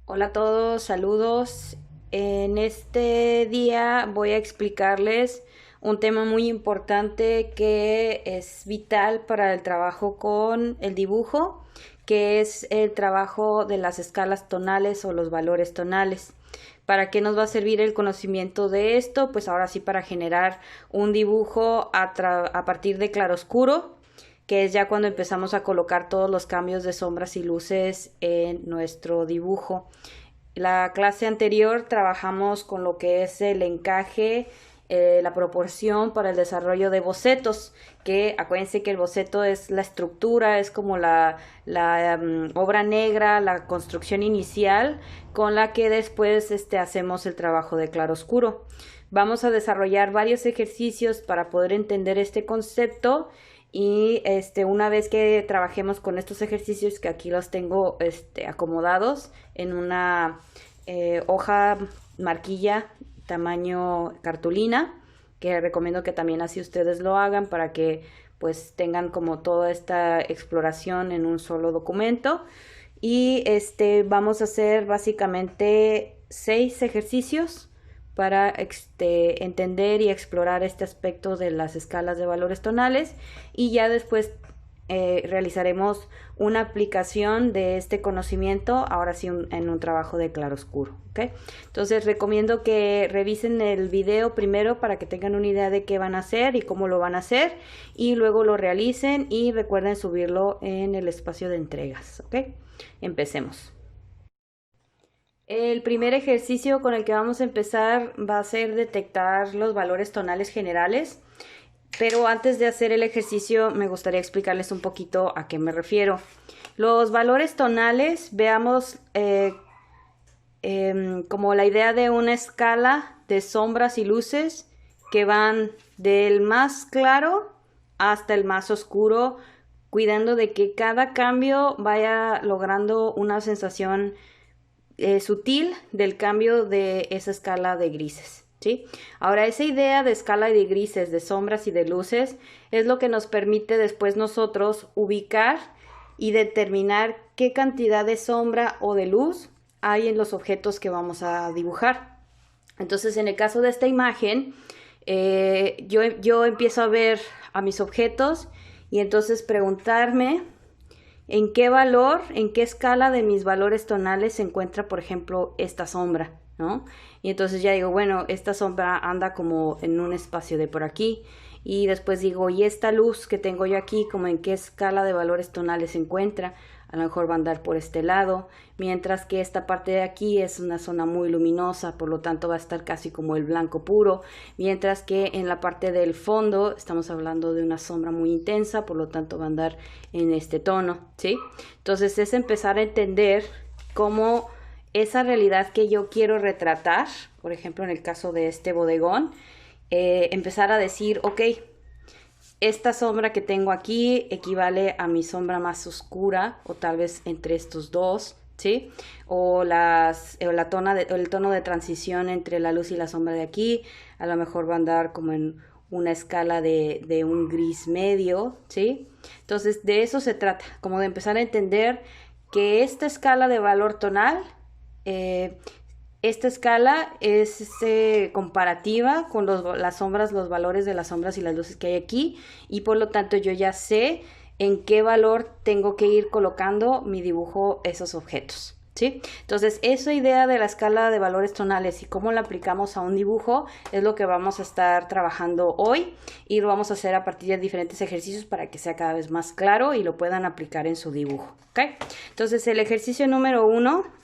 Hola a todos, saludos. En este día voy a explicarles un tema muy importante que es vital para el trabajo con el dibujo, que es el trabajo de las escalas tonales o los valores tonales. ¿Para qué nos va a servir el conocimiento de esto? Pues ahora sí, para generar un dibujo a partir de claroscuro, que es ya cuando empezamos a colocar todos los cambios de sombras y luces en nuestro dibujo. La clase anterior trabajamos con lo que es el encaje, la proporción para el desarrollo de bocetos, que acuérdense que el boceto es la estructura, es como la obra negra, la construcción inicial con la que después hacemos el trabajo de claroscuro. Vamos a desarrollar varios ejercicios para poder entender este concepto y una vez que trabajemos con estos ejercicios, que aquí los tengo acomodados en una hoja marquilla tamaño cartulina, que recomiendo que también así ustedes lo hagan para que pues tengan como toda esta exploración en un solo documento. Y vamos a hacer básicamente 6 ejercicios para entender y explorar este aspecto de las escalas de valores tonales, y ya después realizaremos una aplicación de este conocimiento, ahora sí en un trabajo de claroscuro, ¿ok? Entonces recomiendo que revisen el video primero para que tengan una idea de qué van a hacer y cómo lo van a hacer, y luego lo realicen y recuerden subirlo en el espacio de entregas, ¿ok? Empecemos. El primer ejercicio con el que vamos a empezar va a ser detectar los valores tonales generales, pero antes de hacer el ejercicio me gustaría explicarles un poquito a qué me refiero. Los valores tonales, veamos como la idea de una escala de sombras y luces que van del más claro hasta el más oscuro, cuidando de que cada cambio vaya logrando una sensación sutil del cambio de esa escala de grises, ¿sí? Ahora, esa idea de escala de grises, de sombras y de luces, es lo que nos permite después nosotros ubicar y determinar qué cantidad de sombra o de luz hay en los objetos que vamos a dibujar. Entonces, en el caso de esta imagen, yo empiezo a ver a mis objetos y entonces preguntarme en qué valor, en qué escala de mis valores tonales se encuentra, por ejemplo, esta sombra, ¿no? Y entonces ya digo, bueno, esta sombra anda como en un espacio de por aquí. Y después digo, ¿y esta luz que tengo yo aquí, como en qué escala de valores tonales se encuentra? A lo mejor va a andar por este lado, mientras que esta parte de aquí es una zona muy luminosa, por lo tanto va a estar casi como el blanco puro, mientras que en la parte del fondo estamos hablando de una sombra muy intensa, por lo tanto va a andar en este tono, ¿sí? Entonces es empezar a entender cómo esa realidad que yo quiero retratar, por ejemplo en el caso de este bodegón, empezar a decir, ok, esta sombra que tengo aquí equivale a mi sombra más oscura, o tal vez entre estos dos, ¿sí? O el tono de transición entre la luz y la sombra de aquí, a lo mejor va a andar como en una escala de un gris medio, ¿sí? Entonces de eso se trata, como de empezar a entender que esta escala de valor tonal, eh, esta escala es comparativa con las sombras, los valores de las sombras y las luces que hay aquí, y por lo tanto yo ya sé en qué valor tengo que ir colocando mi dibujo esos objetos, ¿sí? Entonces esa idea de la escala de valores tonales y cómo la aplicamos a un dibujo es lo que vamos a estar trabajando hoy, y lo vamos a hacer a partir de diferentes ejercicios para que sea cada vez más claro y lo puedan aplicar en su dibujo, ¿ok? Entonces el ejercicio número 1,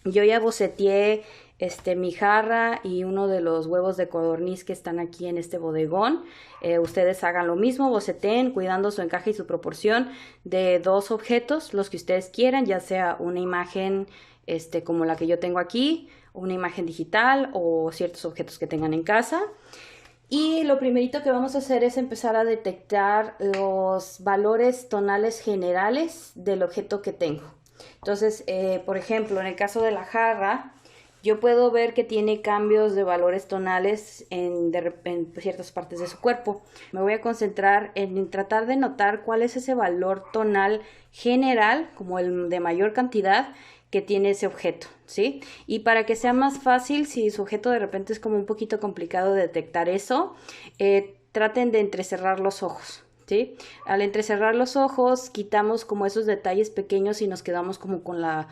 yo ya boceteé mi jarra y uno de los huevos de codorniz que están aquí en este bodegón. Ustedes hagan lo mismo, boceteen cuidando su encaje y su proporción de dos objetos, los que ustedes quieran, ya sea una imagen como la que yo tengo aquí, una imagen digital o ciertos objetos que tengan en casa. Y lo primerito que vamos a hacer es empezar a detectar los valores tonales generales del objeto que tengo. Entonces, por ejemplo, en el caso de la jarra, yo puedo ver que tiene cambios de valores tonales en ciertas partes de su cuerpo. Me voy a concentrar en tratar de notar cuál es ese valor tonal general, como el de mayor cantidad, que tiene ese objeto, ¿sí? Y para que sea más fácil, si su objeto de repente es como un poquito complicado de detectar eso, traten de entrecerrar los ojos, ¿sí? Al entrecerrar los ojos, quitamos como esos detalles pequeños y nos quedamos como con la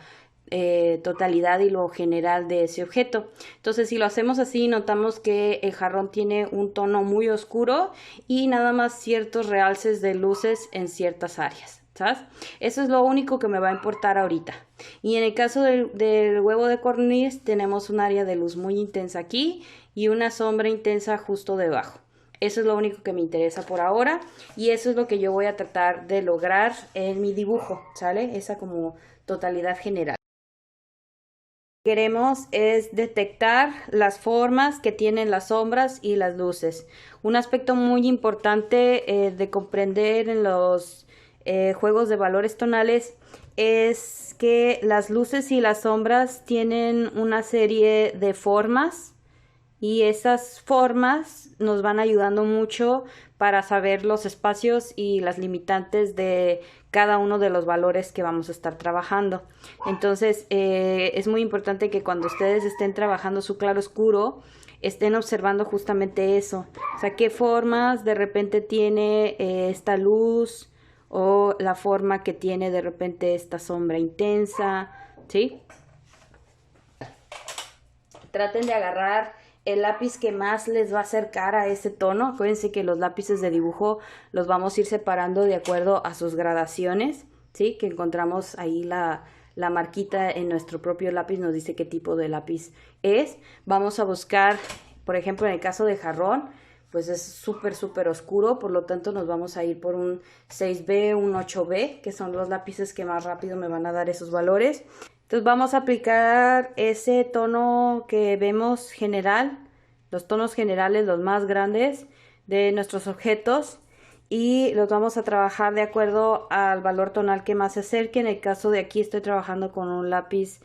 totalidad y lo general de ese objeto. Entonces, si lo hacemos así, notamos que el jarrón tiene un tono muy oscuro y nada más ciertos realces de luces en ciertas áreas, ¿sabes? Eso es lo único que me va a importar ahorita. Y en el caso del huevo de codorniz, tenemos un área de luz muy intensa aquí y una sombra intensa justo debajo. Eso es lo único que me interesa por ahora y eso es lo que yo voy a tratar de lograr en mi dibujo, ¿sale? Esa como totalidad general. Lo que queremos es detectar las formas que tienen las sombras y las luces. Un aspecto muy importante de comprender en los juegos de valores tonales es que las luces y las sombras tienen una serie de formas y esas formas nos van ayudando mucho para saber los espacios y las limitantes de cada uno de los valores que vamos a estar trabajando. Entonces es muy importante que cuando ustedes estén trabajando su claro oscuro estén observando justamente eso, o sea, qué formas de repente tiene esta luz o la forma que tiene de repente esta sombra intensa, ¿sí? Traten de agarrar el lápiz que más les va a acercar a ese tono. Acuérdense que los lápices de dibujo los vamos a ir separando de acuerdo a sus gradaciones, ¿sí? Que encontramos ahí la marquita en nuestro propio lápiz, nos dice qué tipo de lápiz es. Vamos a buscar, por ejemplo, en el caso de jarrón, pues es súper oscuro, por lo tanto nos vamos a ir por un 6B, un 8B, que son los lápices que más rápido me van a dar esos valores. Entonces vamos a aplicar ese tono que vemos general, los tonos generales, los más grandes de nuestros objetos y los vamos a trabajar de acuerdo al valor tonal que más se acerque. En el caso de aquí estoy trabajando con un lápiz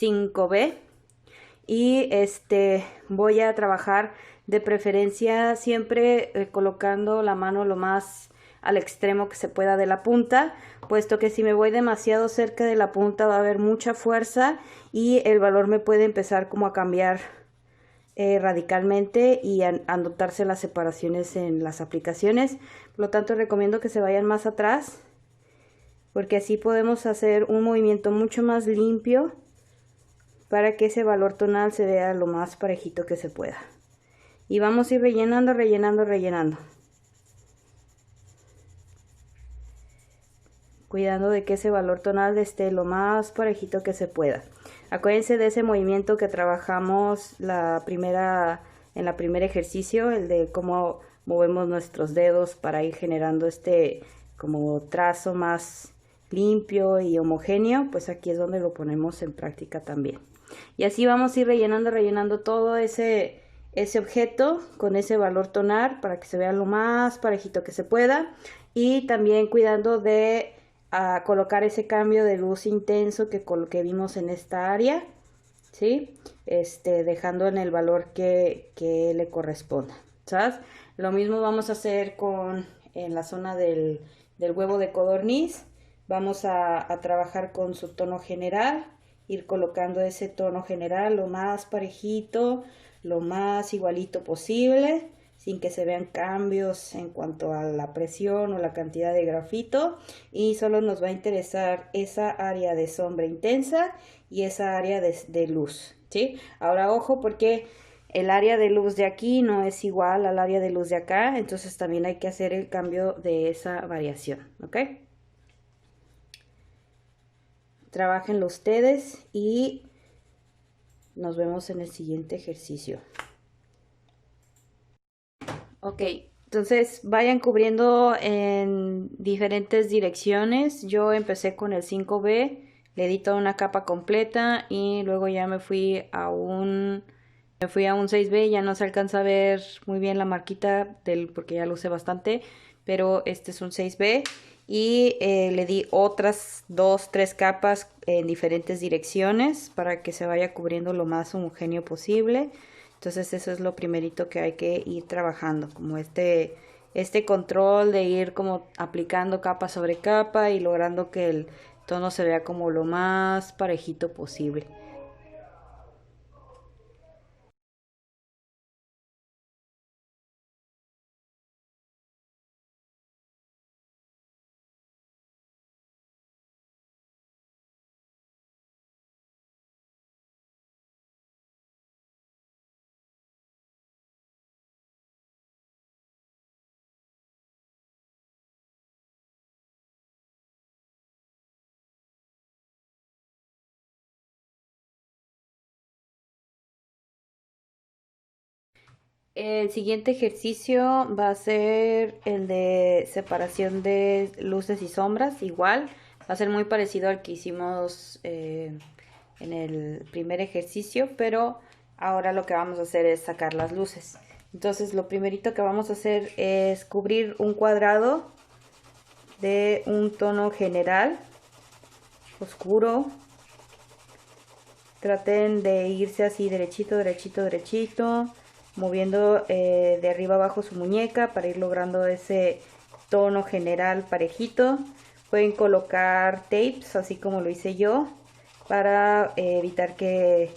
5B y voy a trabajar de preferencia siempre colocando la mano lo más al extremo que se pueda de la punta, puesto que si me voy demasiado cerca de la punta va a haber mucha fuerza y el valor me puede empezar como a cambiar radicalmente y a notarse las separaciones en las aplicaciones. Por lo tanto recomiendo que se vayan más atrás porque así podemos hacer un movimiento mucho más limpio para que ese valor tonal se vea lo más parejito que se pueda. Y vamos a ir rellenando. Cuidando de que ese valor tonal esté lo más parejito que se pueda. Acuérdense de ese movimiento que trabajamos en la primera ejercicio, el de cómo movemos nuestros dedos para ir generando como trazo más limpio y homogéneo, pues aquí es donde lo ponemos en práctica también. Y así vamos a ir rellenando todo ese objeto con ese valor tonal para que se vea lo más parejito que se pueda y también cuidando de colocar ese cambio de luz intenso que vimos en esta área, ¿sí? Dejando en el valor que le corresponda, ¿sabes? Lo mismo vamos a hacer en la zona del huevo de codorniz. Vamos a trabajar con su tono general, ir colocando ese tono general lo más parejito, lo más igualito posible, sin que se vean cambios en cuanto a la presión o la cantidad de grafito, y solo nos va a interesar esa área de sombra intensa y esa área de luz, ¿sí? Ahora ojo porque el área de luz de aquí no es igual al área de luz de acá, entonces también hay que hacer el cambio de esa variación, ¿ok? Trábajenlo ustedes y nos vemos en el siguiente ejercicio. Ok, entonces vayan cubriendo en diferentes direcciones. Yo empecé con el 5B, le di toda una capa completa y luego ya me fui a un 6B. Ya no se alcanza a ver muy bien la marquita porque ya lo usé bastante, pero este es un 6B y le di otras 2, 3 capas en diferentes direcciones para que se vaya cubriendo lo más homogéneo posible. Entonces eso es lo primerito que hay que ir trabajando, como este control de ir como aplicando capa sobre capa y logrando que el tono se vea como lo más parejito posible. El siguiente ejercicio va a ser el de separación de luces y sombras. Igual, va a ser muy parecido al que hicimos en el primer ejercicio, pero ahora lo que vamos a hacer es sacar las luces. Entonces, lo primerito que vamos a hacer es cubrir un cuadrado de un tono general, oscuro. Traten de irse así derechito, derechito, derechito, moviendo de arriba abajo su muñeca para ir logrando ese tono general parejito. Pueden colocar tapes, así como lo hice yo, para evitar que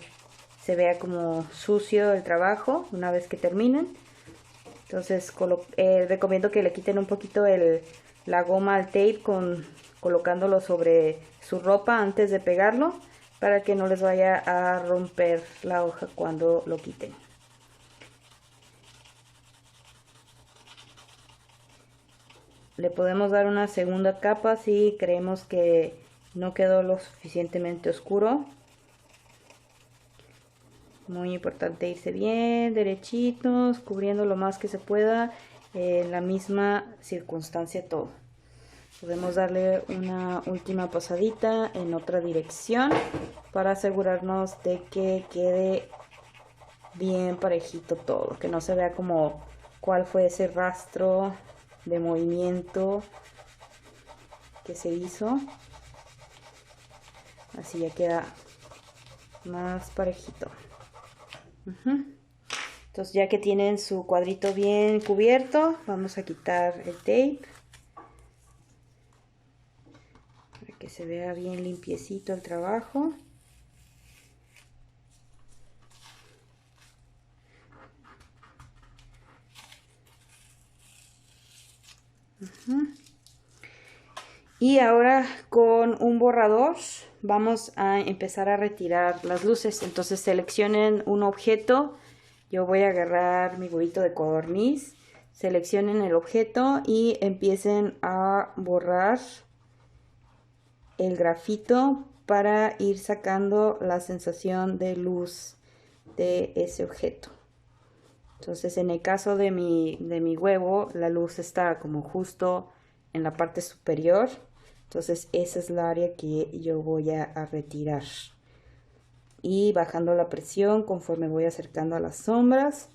se vea como sucio el trabajo una vez que terminen. Entonces recomiendo que le quiten un poquito la goma al tape colocándolo sobre su ropa antes de pegarlo para que no les vaya a romper la hoja cuando lo quiten. Le podemos dar una segunda capa si creemos que no quedó lo suficientemente oscuro. Muy importante irse bien derechitos, cubriendo lo más que se pueda en la misma circunstancia todo. Podemos darle una última pasadita en otra dirección para asegurarnos de que quede bien parejito todo, que no se vea como cuál fue ese rastro de movimiento que se hizo. Así ya queda más parejito. Entonces, ya que tienen su cuadrito bien cubierto, vamos a quitar el tape para que se vea bien limpiecito el trabajo. Y ahora con un borrador vamos a empezar a retirar las luces. Entonces seleccionen un objeto. Yo voy a agarrar mi huevito de codorniz. Seleccionen el objeto y empiecen a borrar el grafito para ir sacando la sensación de luz de ese objeto. Entonces en el caso de mi huevo, la luz está como justo en la parte superior. Entonces esa es la área que yo voy a retirar. Y bajando la presión conforme voy acercando a las sombras.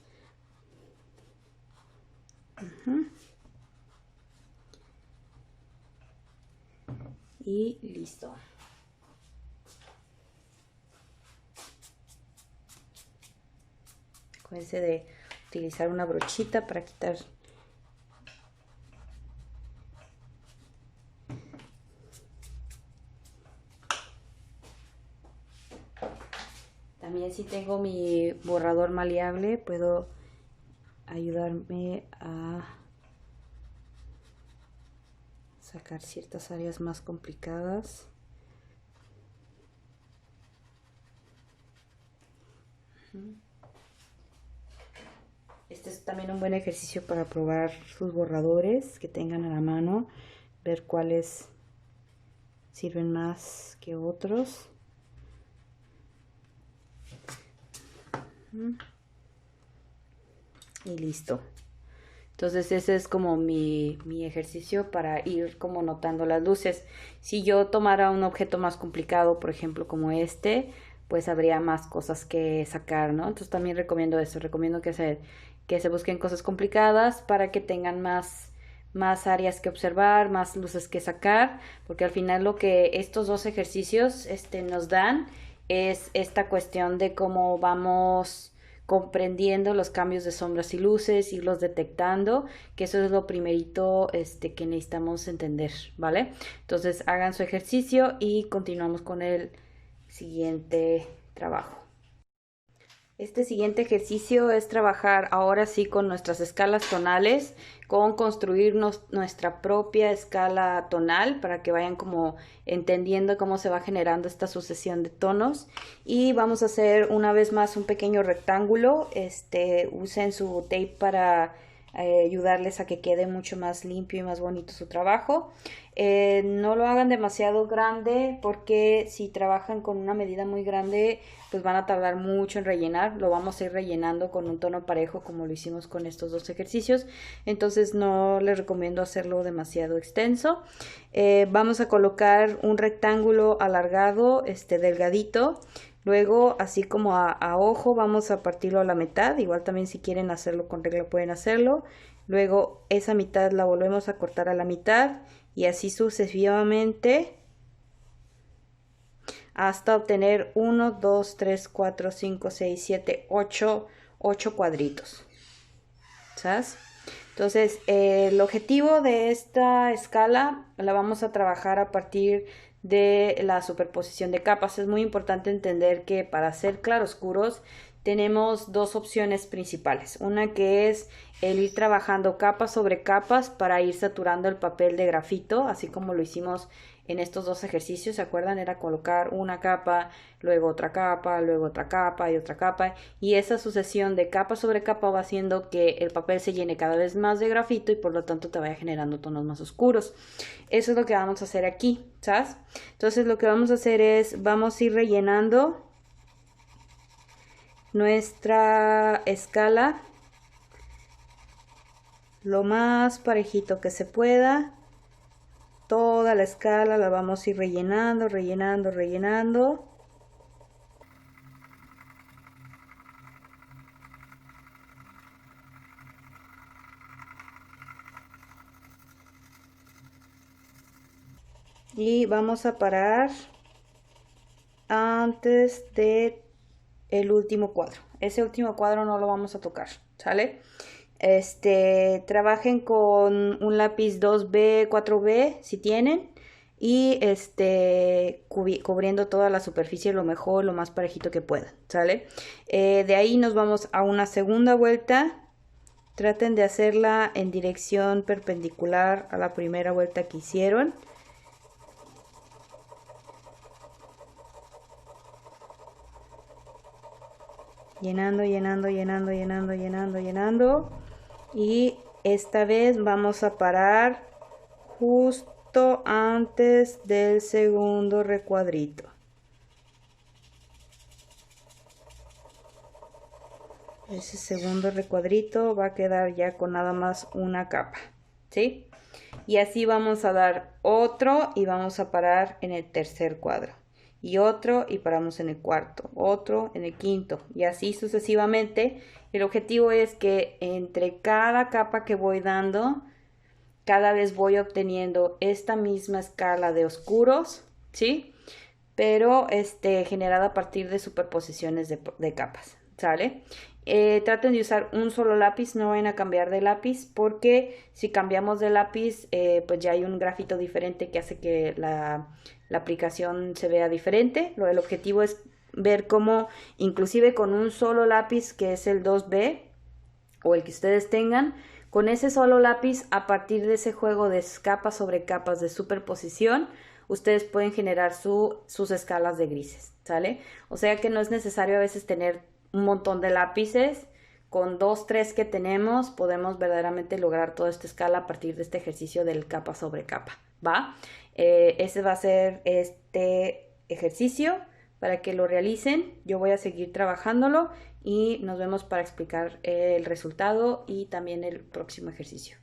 Y listo. Acuérdense de utilizar una brochita para quitar también. Si tengo mi borrador maleable, puedo ayudarme a sacar ciertas áreas más complicadas. Este es también un buen ejercicio para probar sus borradores que tengan a la mano, ver cuáles sirven más que otros. Y listo. Entonces ese es como mi ejercicio para ir como notando las luces. Si yo tomara un objeto más complicado, por ejemplo como este, pues habría más cosas que sacar, ¿no? Entonces también recomiendo eso, recomiendo que se busquen cosas complicadas para que tengan más áreas que observar, más luces que sacar, porque al final lo que estos dos ejercicios nos dan es esta cuestión de cómo vamos comprendiendo los cambios de sombras y luces, irlos detectando, que eso es lo primerito que necesitamos entender, ¿vale? Entonces hagan su ejercicio y continuamos con el siguiente trabajo. Este siguiente ejercicio es trabajar ahora sí con nuestras escalas tonales, con construirnos nuestra propia escala tonal para que vayan como entendiendo cómo se va generando esta sucesión de tonos. Y vamos a hacer una vez más un pequeño rectángulo. Usen su tape para ayudarles a que quede mucho más limpio y más bonito su trabajo. No lo hagan demasiado grande porque si trabajan con una medida muy grande pues van a tardar mucho en rellenar. Lo vamos a ir rellenando con un tono parejo como lo hicimos con estos dos ejercicios, entonces no les recomiendo hacerlo demasiado extenso. Vamos a colocar un rectángulo alargado, delgadito. Luego, así como a ojo, vamos a partirlo a la mitad. Igual también si quieren hacerlo con regla pueden hacerlo. Luego esa mitad la volvemos a cortar a la mitad y así sucesivamente hasta obtener 1, 2, 3, 4, 5, 6, 7, 8 cuadritos. ¿Sabes? Entonces, el objetivo de esta escala la vamos a trabajar a partir de la superposición de capas. Es muy importante entender que para hacer claroscuros tenemos dos opciones principales. Una que es el ir trabajando capas sobre capas para ir saturando el papel de grafito, así como lo hicimos en estos dos ejercicios. ¿Se acuerdan? Era colocar una capa, luego otra capa, luego otra capa y otra capa, y esa sucesión de capa sobre capa va haciendo que el papel se llene cada vez más de grafito y por lo tanto te vaya generando tonos más oscuros. Eso es lo que vamos a hacer aquí, ¿sabes? Entonces lo que vamos a hacer es, vamos a ir rellenando nuestra escala lo más parejito que se pueda. Toda la escala la vamos a ir rellenando, rellenando, rellenando. Y vamos a parar antes de el último cuadro. Ese último cuadro no lo vamos a tocar, ¿sale? Trabajen con un lápiz 2B, 4B si tienen, y cubriendo toda la superficie lo mejor, lo más parejito que puedan, ¿sale? De ahí nos vamos a una segunda vuelta. Traten de hacerla en dirección perpendicular a la primera vuelta que hicieron. Llenando, llenando, llenando, llenando, llenando, llenando. Y esta vez vamos a parar justo antes del segundo recuadrito. Ese segundo recuadrito va a quedar ya con nada más una capa, ¿sí? Y así vamos a dar otro y vamos a parar en el tercer cuadro. Y otro y paramos en el cuarto, otro en el quinto y así sucesivamente. El objetivo es que entre cada capa que voy dando, cada vez voy obteniendo esta misma escala de oscuros, ¿sí? Pero generada a partir de superposiciones de capas, ¿sale? Traten de usar un solo lápiz, no vayan a cambiar de lápiz porque si cambiamos de lápiz pues ya hay un grafito diferente que hace que la aplicación se vea diferente. El objetivo es ver cómo inclusive con un solo lápiz que es el 2B o el que ustedes tengan, con ese solo lápiz a partir de ese juego de capas sobre capas de superposición ustedes pueden generar sus escalas de grises, ¿sale? O sea que no es necesario a veces tener un montón de lápices. Con 2, 3 que tenemos podemos verdaderamente lograr toda esta escala a partir de este ejercicio del capa sobre capa, ¿va? Ese va a ser este ejercicio para que lo realicen. Yo voy a seguir trabajándolo y nos vemos para explicar el resultado y también el próximo ejercicio.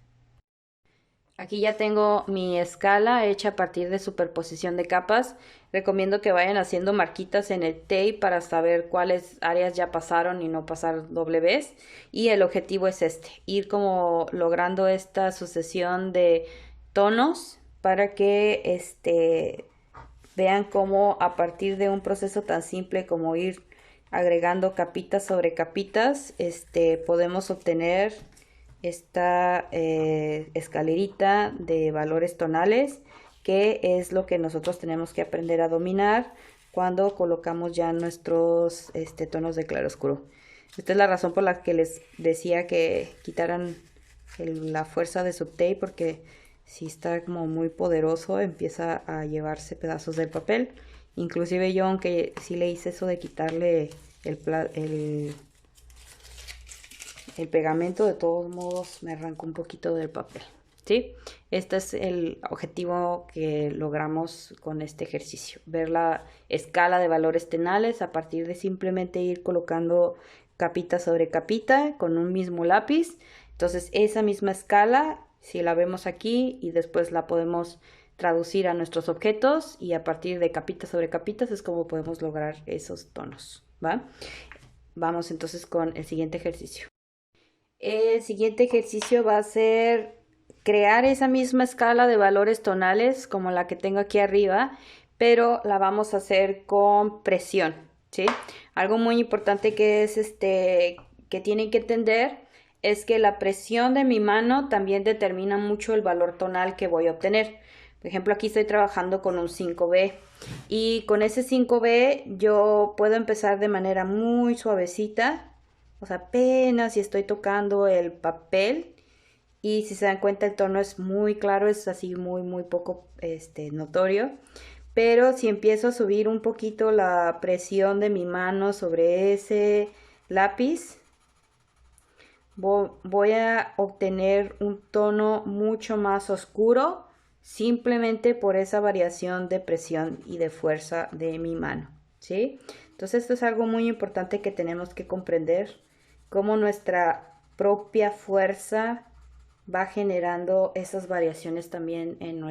Aquí ya tengo mi escala hecha a partir de superposición de capas. Recomiendo que vayan haciendo marquitas en el tape para saber cuáles áreas ya pasaron y no pasar doble vez. Y el objetivo es este, ir como logrando esta sucesión de tonos para que vean cómo a partir de un proceso tan simple como ir agregando capitas sobre capitas, podemos obtener esta escalerita de valores tonales, que es lo que nosotros tenemos que aprender a dominar cuando colocamos ya nuestros tonos de claroscuro. Esta es la razón por la que les decía que quitaran la fuerza de su tape, porque si está como muy poderoso empieza a llevarse pedazos del papel. Inclusive yo, aunque sí le hice eso de quitarle el pegamento, de todos modos me arrancó un poquito del papel, ¿sí? Este es el objetivo que logramos con este ejercicio, ver la escala de valores tonales a partir de simplemente ir colocando capita sobre capita con un mismo lápiz. Entonces esa misma escala, si la vemos aquí y después la podemos traducir a nuestros objetos, y a partir de capitas sobre capitas es como podemos lograr esos tonos, ¿va? Vamos entonces con el siguiente ejercicio. El siguiente ejercicio va a ser crear esa misma escala de valores tonales como la que tengo aquí arriba, pero la vamos a hacer con presión, ¿sí? Algo muy importante que es que tienen que entender es que la presión de mi mano también determina mucho el valor tonal que voy a obtener. Por ejemplo, aquí estoy trabajando con un 5B y con ese 5B yo puedo empezar de manera muy suavecita. O sea, apenas si estoy tocando el papel, y si se dan cuenta el tono es muy claro, es así muy poco notorio. Pero si empiezo a subir un poquito la presión de mi mano sobre ese lápiz, voy a obtener un tono mucho más oscuro, simplemente por esa variación de presión y de fuerza de mi mano, ¿sí? Entonces esto es algo muy importante que tenemos que comprender, cómo nuestra propia fuerza va generando esas variaciones también en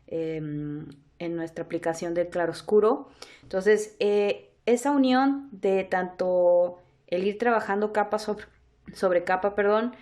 en nuestra aplicación del claroscuro. Entonces, esa unión de tanto el ir trabajando capa sobre capa, perdón,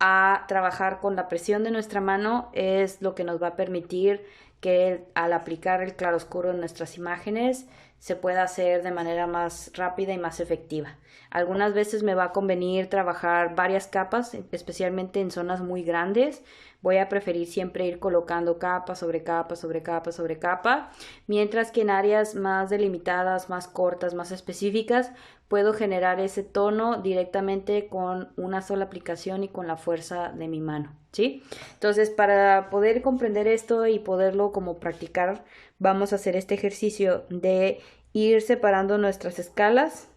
a trabajar con la presión de nuestra mano es lo que nos va a permitir que al aplicar el claroscuro en nuestras imágenes se pueda hacer de manera más rápida y más efectiva. Algunas veces me va a convenir trabajar varias capas, especialmente en zonas muy grandes. Voy a preferir siempre ir colocando capa sobre capa sobre capa sobre capa, mientras que en áreas más delimitadas, más cortas, más específicas, puedo generar ese tono directamente con una sola aplicación y con la fuerza de mi mano, ¿sí? Entonces, para poder comprender esto y poderlo como practicar, vamos a hacer este ejercicio de ir separando nuestras escalas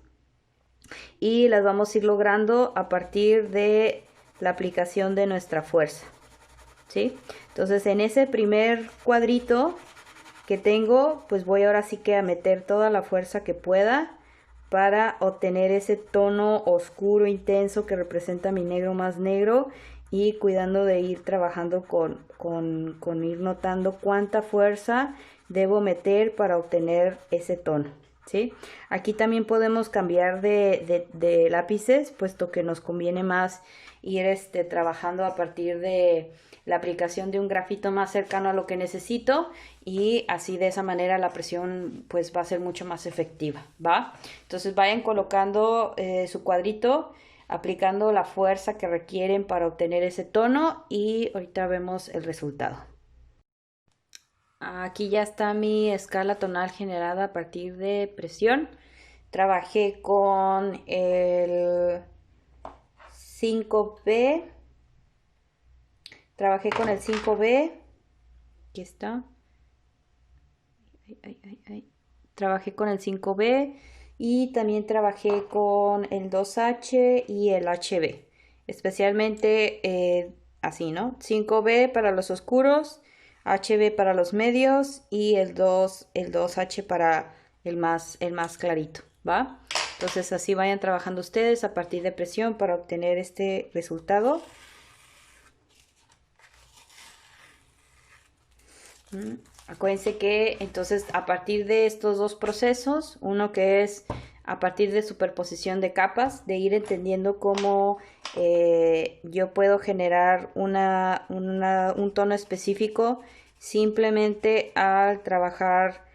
y las vamos a ir logrando a partir de la aplicación de nuestra fuerza, ¿sí? Entonces, en ese primer cuadrito que tengo, pues voy ahora sí que a meter toda la fuerza que pueda para obtener ese tono oscuro intenso que representa mi negro más negro, y cuidando de ir trabajando con ir notando cuánta fuerza debo meter para obtener ese tono, ¿sí? Aquí también podemos cambiar de lápices, puesto que nos conviene más ir trabajando a partir de la aplicación de un grafito más cercano a lo que necesito, y así de esa manera la presión pues va a ser mucho más efectiva, ¿va? Entonces vayan colocando su cuadrito, aplicando la fuerza que requieren para obtener ese tono, y ahorita vemos el resultado. Aquí ya está mi escala tonal generada a partir de presión. Trabajé con el 5B. Trabajé con el 5B. Aquí está. Trabajé con el 5B y también trabajé con el 2H y el HB. Especialmente así, ¿no? 5B para los oscuros, HB para los medios y el 2H para el más clarito, ¿va? Entonces así vayan trabajando ustedes a partir de presión para obtener este resultado. Acuérdense que entonces a partir de estos dos procesos, uno que es a partir de superposición de capas, de ir entendiendo cómo yo puedo generar un tono específico simplemente al trabajar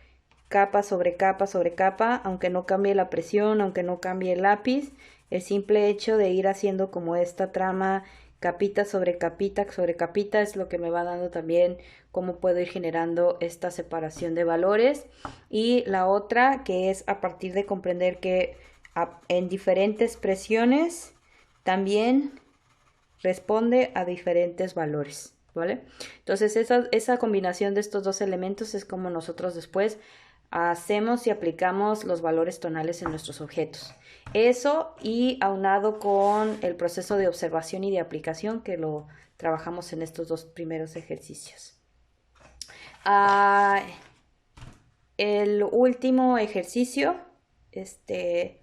capa sobre capa sobre capa, aunque no cambie la presión, aunque no cambie el lápiz, el simple hecho de ir haciendo como esta trama capita sobre capita es lo que me va dando también cómo puedo ir generando esta separación de valores. Y la otra que es a partir de comprender que en diferentes presiones también responde a diferentes valores, ¿vale? Entonces esa combinación de estos dos elementos es como nosotros después hacemos y aplicamos los valores tonales en nuestros objetos. Eso y aunado con el proceso de observación y de aplicación que lo trabajamos en estos dos primeros ejercicios. El último ejercicio,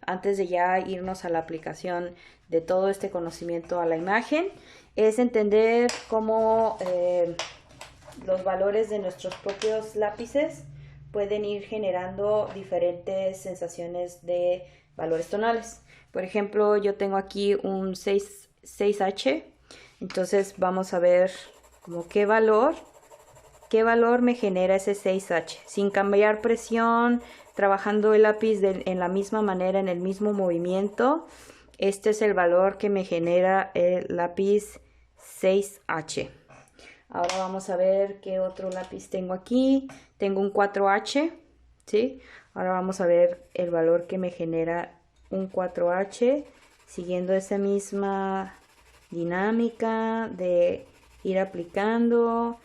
antes de ya irnos a la aplicación de todo este conocimiento a la imagen, es entender cómo los valores de nuestros propios lápices pueden ir generando diferentes sensaciones de valores tonales. Por ejemplo, yo tengo aquí un 6H, entonces vamos a ver como qué valor me genera ese 6H, sin cambiar presión, trabajando el lápiz en la misma manera, en el mismo movimiento. Este es el valor que me genera el lápiz 6H. Ahora vamos a ver qué otro lápiz tengo aquí. Tengo un 4H, ¿sí? Ahora vamos a ver el valor que me genera un 4H, siguiendo esa misma dinámica de ir aplicando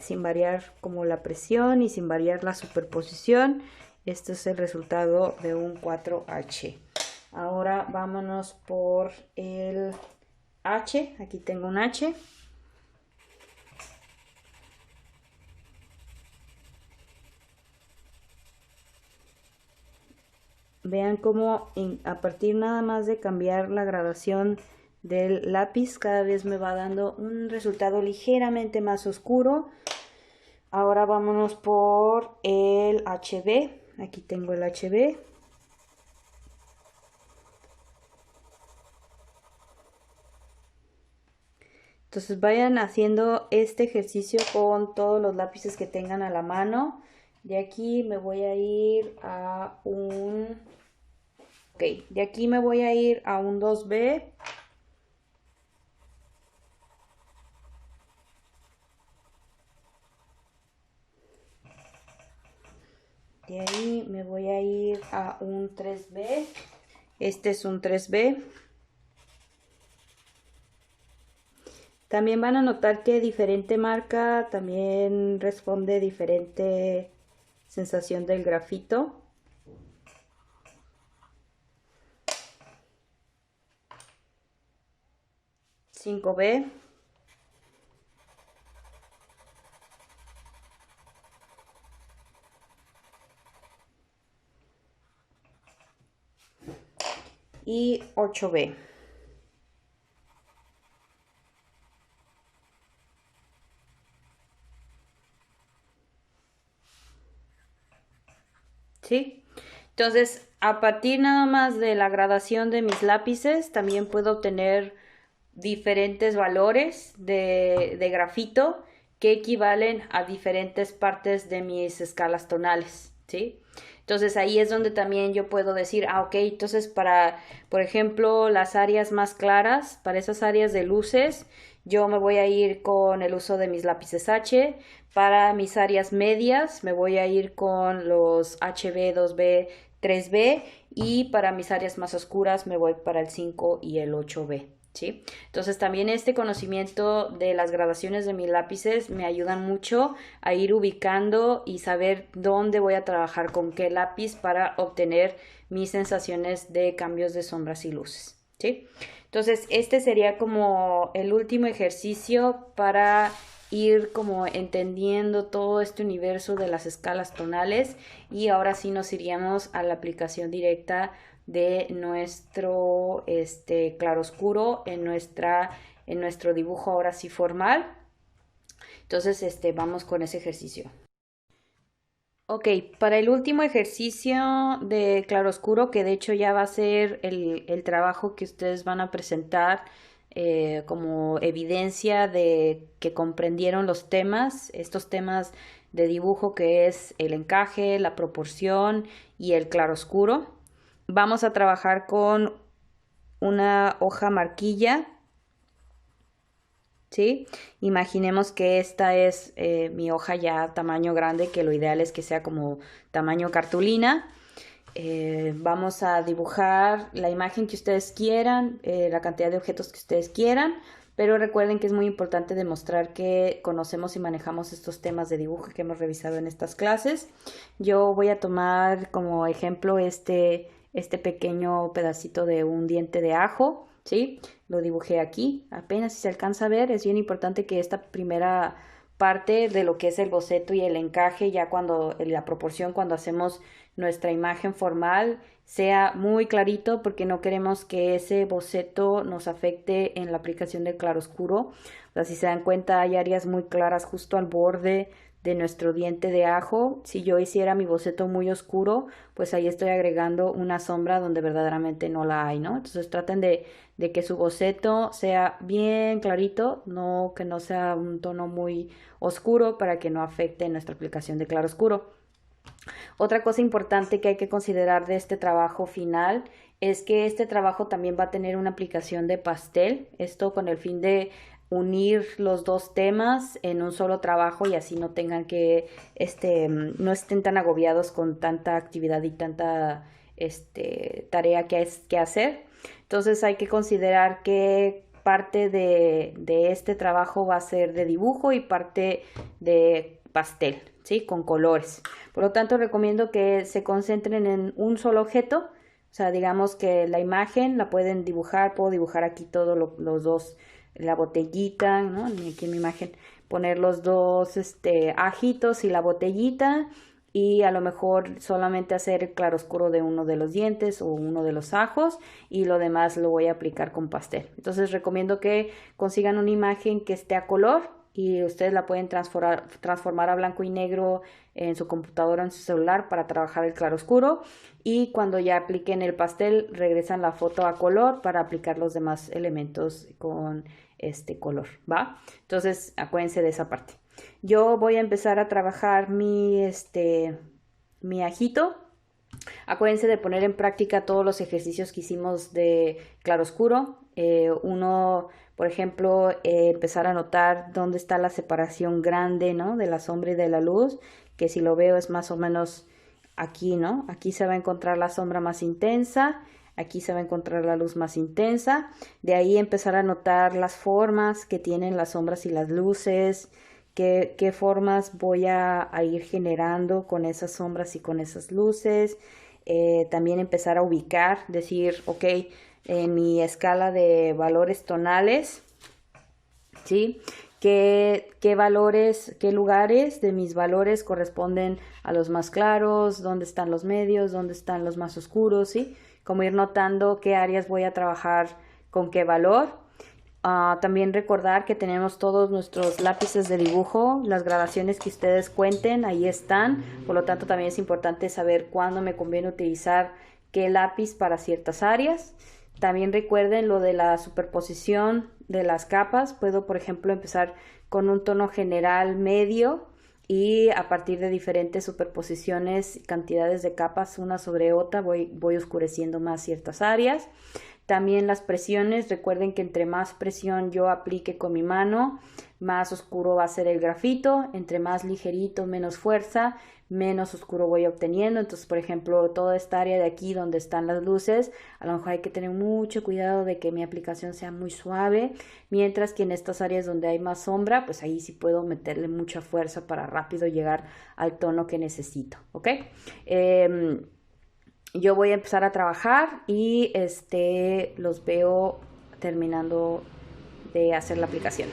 sin variar como la presión y sin variar la superposición. Este es el resultado de un 4H. Ahora vámonos por el H. Aquí tengo un H. Vean cómo a partir nada más de cambiar la gradación del lápiz, cada vez me va dando un resultado ligeramente más oscuro. Ahora vámonos por el HB. Aquí tengo el HB. Entonces vayan haciendo este ejercicio con todos los lápices que tengan a la mano. De aquí me voy a ir a un... Ok, de aquí me voy a ir a un 2B. De ahí me voy a ir a un 3B. Este es un 3B. También van a notar que diferente marca también responde diferente sensación del grafito. $5B. Y 8B. ¿Sí? Entonces, a partir nada más de la gradación de mis lápices, también puedo obtener diferentes valores de grafito que equivalen a diferentes partes de mis escalas tonales, ¿sí? Entonces ahí es donde también yo puedo decir, ok, entonces para, por ejemplo, las áreas más claras, para esas áreas de luces, yo me voy a ir con el uso de mis lápices H. Para mis áreas medias me voy a ir con los HB, 2B, 3B. Y para mis áreas más oscuras me voy para el 5 y el 8B. ¿Sí? Entonces también este conocimiento de las gradaciones de mis lápices me ayudan mucho a ir ubicando y saber dónde voy a trabajar con qué lápiz para obtener mis sensaciones de cambios de sombras y luces, ¿sí? Entonces este sería como el último ejercicio para ir como entendiendo todo este universo de las escalas tonales, y ahora sí nos iríamos a la aplicación directa de nuestro claroscuro en nuestro dibujo ahora sí formal. Entonces, vamos con ese ejercicio. Ok, para el último ejercicio de claroscuro, que de hecho ya va a ser el trabajo que ustedes van a presentar como evidencia de que comprendieron los temas, estos temas de dibujo que es el encaje, la proporción y el claroscuro. Vamos a trabajar con una hoja marquilla. ¿Sí? Imaginemos que esta es mi hoja ya tamaño grande, que lo ideal es que sea como tamaño cartulina. Vamos a dibujar la imagen que ustedes quieran, la cantidad de objetos que ustedes quieran, pero recuerden que es muy importante demostrar que conocemos y manejamos estos temas de dibujo que hemos revisado en estas clases. Yo voy a tomar como ejemplo este pequeño pedacito de un diente de ajo, ¿sí? Lo dibujé aquí, apenas si se alcanza a ver, es bien importante que esta primera parte de lo que es el boceto y el encaje, ya cuando la proporción, cuando hacemos nuestra imagen formal, sea muy clarito porque no queremos que ese boceto nos afecte en la aplicación del claroscuro. O sea, si se dan cuenta, hay áreas muy claras justo al borde de nuestro diente de ajo. Si yo hiciera mi boceto muy oscuro, pues ahí estoy agregando una sombra donde verdaderamente no la hay, ¿no? Entonces traten de que su boceto sea bien clarito, no que no sea un tono muy oscuro para que no afecte nuestra aplicación de claroscuro. Otra cosa importante que hay que considerar de este trabajo final es que este trabajo también va a tener una aplicación de pastel, esto con el fin de unir los dos temas en un solo trabajo y así no tengan que, no estén tan agobiados con tanta actividad y tanta tarea que hacer. Entonces hay que considerar que parte de este trabajo va a ser de dibujo y parte de pastel, ¿sí? Con colores. Por lo tanto, recomiendo que se concentren en un solo objeto. O sea, digamos que la imagen la pueden dibujar, puedo dibujar aquí todos los dos, la botellita, ¿no? Aquí en mi imagen, poner los dos ajitos y la botellita y a lo mejor solamente hacer el claroscuro de uno de los dientes o uno de los ajos y lo demás lo voy a aplicar con pastel. Entonces recomiendo que consigan una imagen que esté a color y ustedes la pueden transformar a blanco y negro en su computadora, en su celular para trabajar el claroscuro y cuando ya apliquen el pastel regresan la foto a color para aplicar los demás elementos con este color, ¿va? Entonces acuérdense de esa parte. Yo voy a empezar a trabajar mi ajito. Acuérdense de poner en práctica todos los ejercicios que hicimos de claroscuro. Uno, por ejemplo, empezar a notar dónde está la separación grande, ¿no? De la sombra y de la luz, que si lo veo es más o menos aquí, ¿no? Aquí se va a encontrar la sombra más intensa, aquí se va a encontrar la luz más intensa. De ahí empezar a notar las formas que tienen las sombras y las luces, qué formas voy a ir generando con esas sombras y con esas luces. También empezar a ubicar, decir, ok, en mi escala de valores tonales, ¿sí? ¿Qué valores, qué lugares de mis valores corresponden a los más claros? ¿Dónde están los medios? ¿Dónde están los más oscuros? ¿Sí? Como ir notando qué áreas voy a trabajar con qué valor. También recordar que tenemos todos nuestros lápices de dibujo, las gradaciones que ustedes cuenten, ahí están. Por lo tanto, también es importante saber cuándo me conviene utilizar qué lápiz para ciertas áreas. También recuerden lo de la superposición de las capas. Puedo, por ejemplo, empezar con un tono general medio y a partir de diferentes superposiciones, cantidades de capas una sobre otra, voy oscureciendo más ciertas áreas. También las presiones, recuerden que entre más presión yo aplique con mi mano, más oscuro va a ser el grafito, entre más ligerito, menos fuerza, menos oscuro voy obteniendo. Entonces, por ejemplo, toda esta área de aquí donde están las luces, a lo mejor hay que tener mucho cuidado de que mi aplicación sea muy suave, mientras que en estas áreas donde hay más sombra, pues ahí sí puedo meterle mucha fuerza para rápido llegar al tono que necesito, ¿ok? Yo voy a empezar a trabajar y los veo terminando de hacer la aplicación.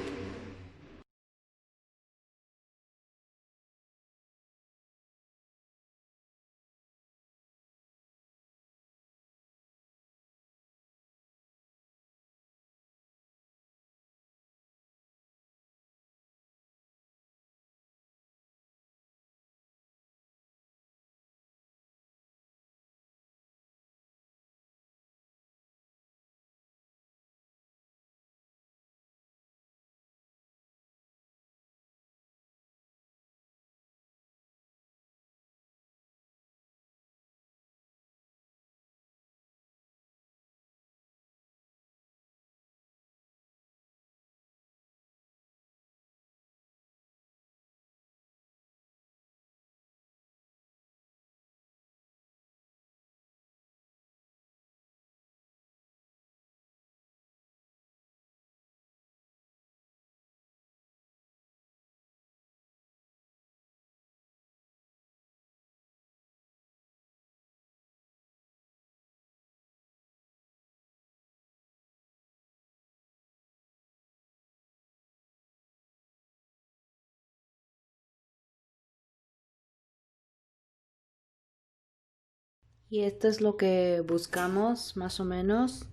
Y esto es lo que buscamos más o menos,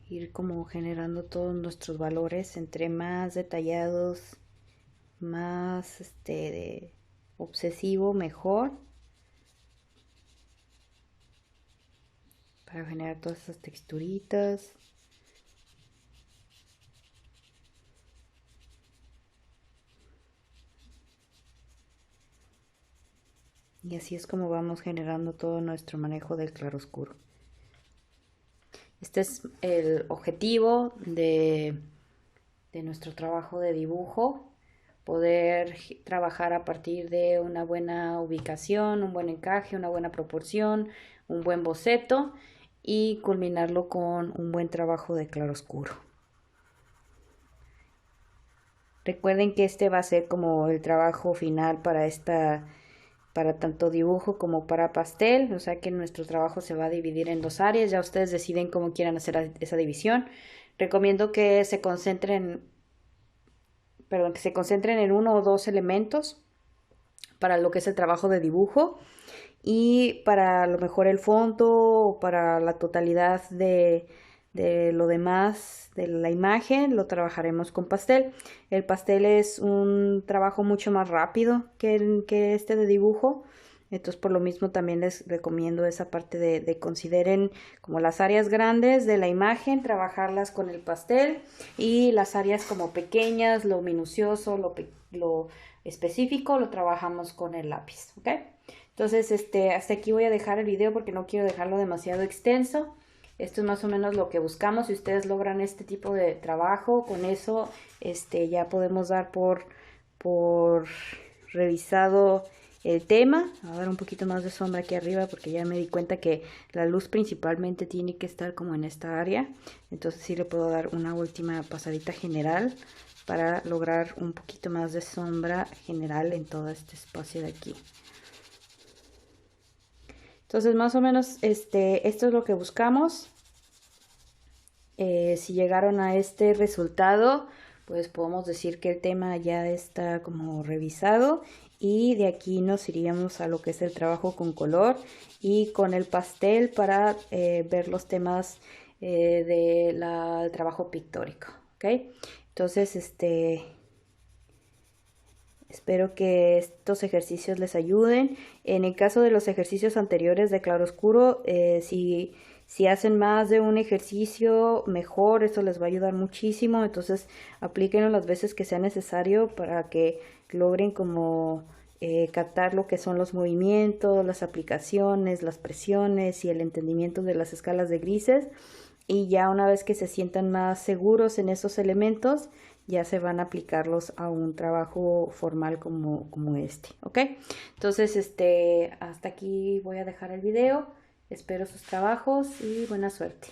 ir como generando todos nuestros valores, entre más detallados, más obsesivo, mejor, para generar todas esas texturitas. Y así es como vamos generando todo nuestro manejo del claroscuro. Este es el objetivo de nuestro trabajo de dibujo, poder trabajar a partir de una buena ubicación, un buen encaje, una buena proporción, un buen boceto y culminarlo con un buen trabajo de claroscuro. Recuerden que este va a ser como el trabajo final para tanto dibujo como para pastel, o sea que nuestro trabajo se va a dividir en dos áreas, ya ustedes deciden cómo quieran hacer esa división. Recomiendo que se concentren en uno o dos elementos para lo que es el trabajo de dibujo, y para lo mejor el fondo o para la totalidad de lo demás de la imagen lo trabajaremos con pastel. El pastel es un trabajo mucho más rápido que este de dibujo. Entonces por lo mismo también les recomiendo esa parte de consideren como las áreas grandes de la imagen, trabajarlas con el pastel, y las áreas como pequeñas, lo minucioso, lo específico, lo trabajamos con el lápiz, ¿ok? Entonces, hasta aquí voy a dejar el video porque no quiero dejarlo demasiado extenso. Esto es más o menos lo que buscamos. Si ustedes logran este tipo de trabajo, con eso ya podemos dar por revisado el tema. Voy a dar un poquito más de sombra aquí arriba porque ya me di cuenta que la luz principalmente tiene que estar como en esta área. Entonces sí le puedo dar una última pasadita general para lograr un poquito más de sombra general en todo este espacio de aquí. Entonces más o menos esto es lo que buscamos. Si llegaron a este resultado, pues podemos decir que el tema ya está como revisado, y de aquí nos iríamos a lo que es el trabajo con color y con el pastel para ver los temas del trabajo pictórico, ¿ok? Entonces espero que estos ejercicios les ayuden. En el caso de los ejercicios anteriores de claroscuro, si hacen más de un ejercicio, mejor, esto les va a ayudar muchísimo. Entonces aplíquenlo las veces que sea necesario para que logren como captar lo que son los movimientos, las aplicaciones, las presiones y el entendimiento de las escalas de grises. Y ya una vez que se sientan más seguros en esos elementos, ya se van a aplicarlos a un trabajo formal como este, ¿ok? Entonces, hasta aquí voy a dejar el video. Espero sus trabajos y buena suerte.